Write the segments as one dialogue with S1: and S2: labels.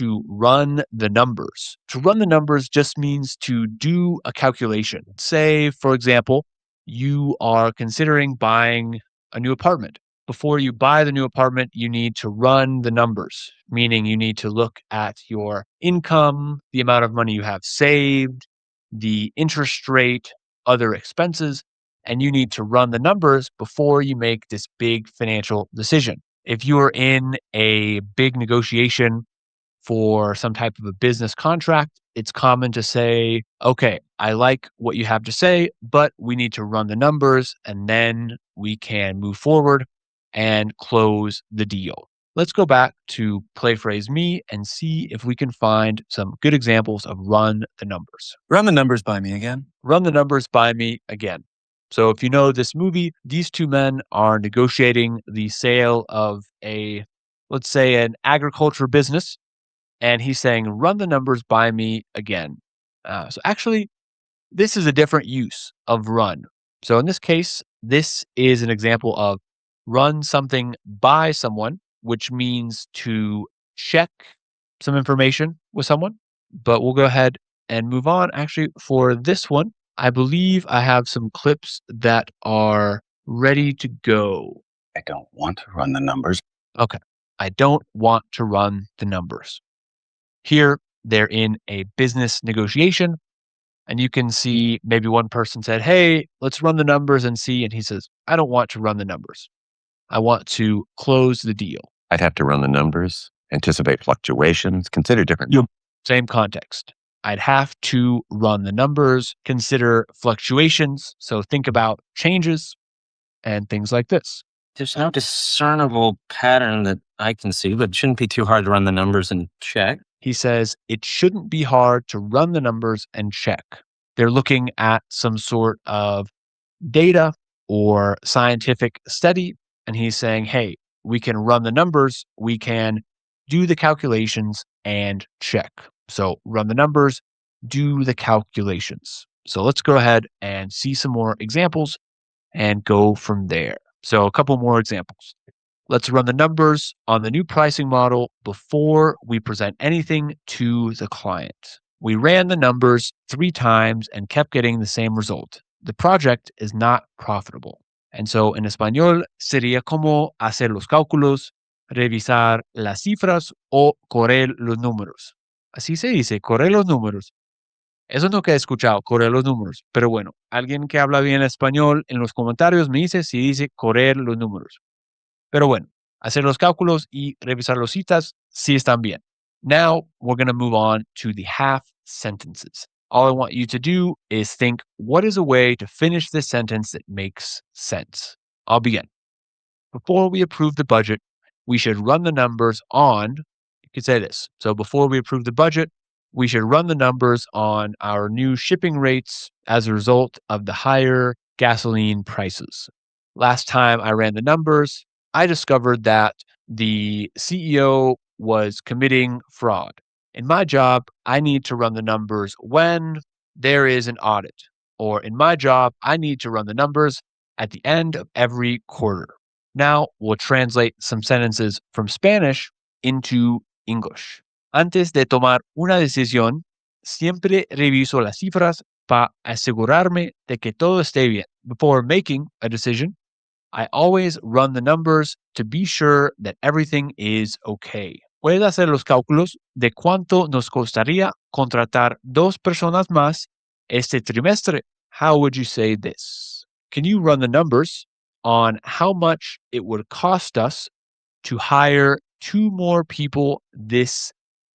S1: to run the numbers. To run the numbers just means to do a calculation. Say, for example, you are considering buying a new apartment. Before you buy the new apartment, you need to run the numbers, meaning you need to look at your income, the amount of money you have saved, the interest rate, other expenses, and you need to run the numbers before you make this big financial decision. If you're in a big negotiation for some type of a business contract, it's common to say, okay, I like what you have to say, but we need to run the numbers and then we can move forward and close the deal. Let's go back to play phrase me and see if we can find some good examples of run the numbers.
S2: Run the numbers by me again.
S1: Run the numbers by me again. So if you know this movie, these two men are negotiating the sale of let's say an agriculture business. And he's saying, run the numbers by me again. So actually, this is a different use of run. So in this case, this is an example of run something by someone, which means to check some information with someone. But we'll go ahead and move on. Actually, for this one, I believe I have some clips that are ready to go.
S2: I don't want to run the numbers.
S1: Okay. I don't want to run the numbers. Here, they're in a business negotiation, and you can see maybe one person said, hey, let's run the numbers and see. And he says, I don't want to run the numbers. I want to close the deal.
S2: I'd have to run the numbers, anticipate fluctuations, consider different.
S1: Same context. I'd have to run the numbers, consider fluctuations. So think about changes and things like this.
S3: There's no discernible pattern that I can see, but it shouldn't be too hard to run the numbers and check.
S1: He says it shouldn't be hard to run the numbers and check. They're looking at some sort of data or scientific study, and he's saying, hey, we can run the numbers, we can do the calculations and check. So run the numbers, do the calculations. So let's go ahead and see some more examples and go from there. So a couple more examples. Let's run the numbers on the new pricing model before we present anything to the client. We ran the numbers 3 times and kept getting the same result. The project is not profitable. And so en español sería como hacer los cálculos, revisar las cifras o correr los números. Así se dice, correr los números. Eso es lo que he escuchado, correr los números. Pero bueno, alguien que habla bien español en los comentarios me dice si dice correr los números. Pero bueno, hacer los cálculos y revisar los citas sí están bien. Now we're going to move on to the half sentences. All I want you to do is think, what is a way to finish this sentence that makes sense? I'll begin. Before we approve the budget, we should run the numbers on, you could say this. So before we approve the budget, we should run the numbers on our new shipping rates as a result of the higher gasoline prices. Last time I ran the numbers, I discovered that the CEO was committing fraud. In my job, I need to run the numbers when there is an audit. Or in my job, I need to run the numbers at the end of every quarter. Now we'll translate some sentences from Spanish into English. Antes de tomar una decisión, siempre reviso las cifras para asegurarme de que todo esté bien. Before making a decision, I always run the numbers to be sure that everything is okay. ¿Puede hacer los cálculos de cuánto nos costaría contratar 2 personas más este trimestre? How would you say this? Can you run the numbers on how much it would cost us to hire 2 more people this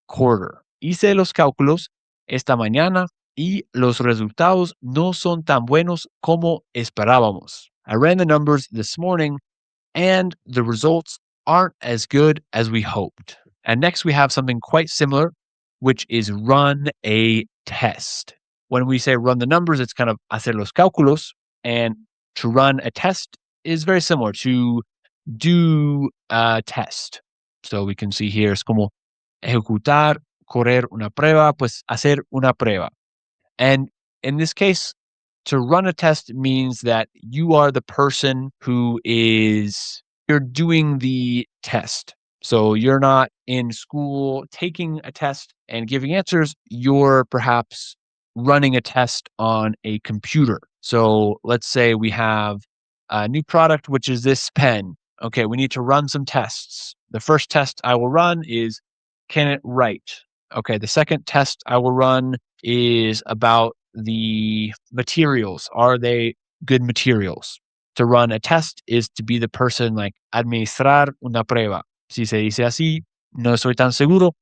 S1: quarter? Hice los cálculos esta mañana y los resultados no son tan buenos como esperábamos. I ran the numbers this morning and the results aren't as good as we hoped. And next we have something quite similar, which is run a test. When we say run the numbers, it's kind of hacer los cálculos, and to run a test is very similar to do a test. So we can see here es como ejecutar, correr una prueba, pues hacer una prueba. And in this case, to run a test means that you are the person you're doing the test. So you're not in school taking a test and giving answers. You're perhaps running a test on a computer. So let's say we have a new product, which is this pen. Okay, we need to run some tests. The first test I will run is, can it write? Okay, the second test I will run is about the materials. Are they good materials? To run a test is to be the person like administrar una prueba. Si se dice así, no soy tan seguro,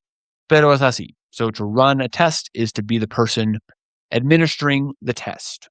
S1: pero es así. So to run a test is to be the person administering the test.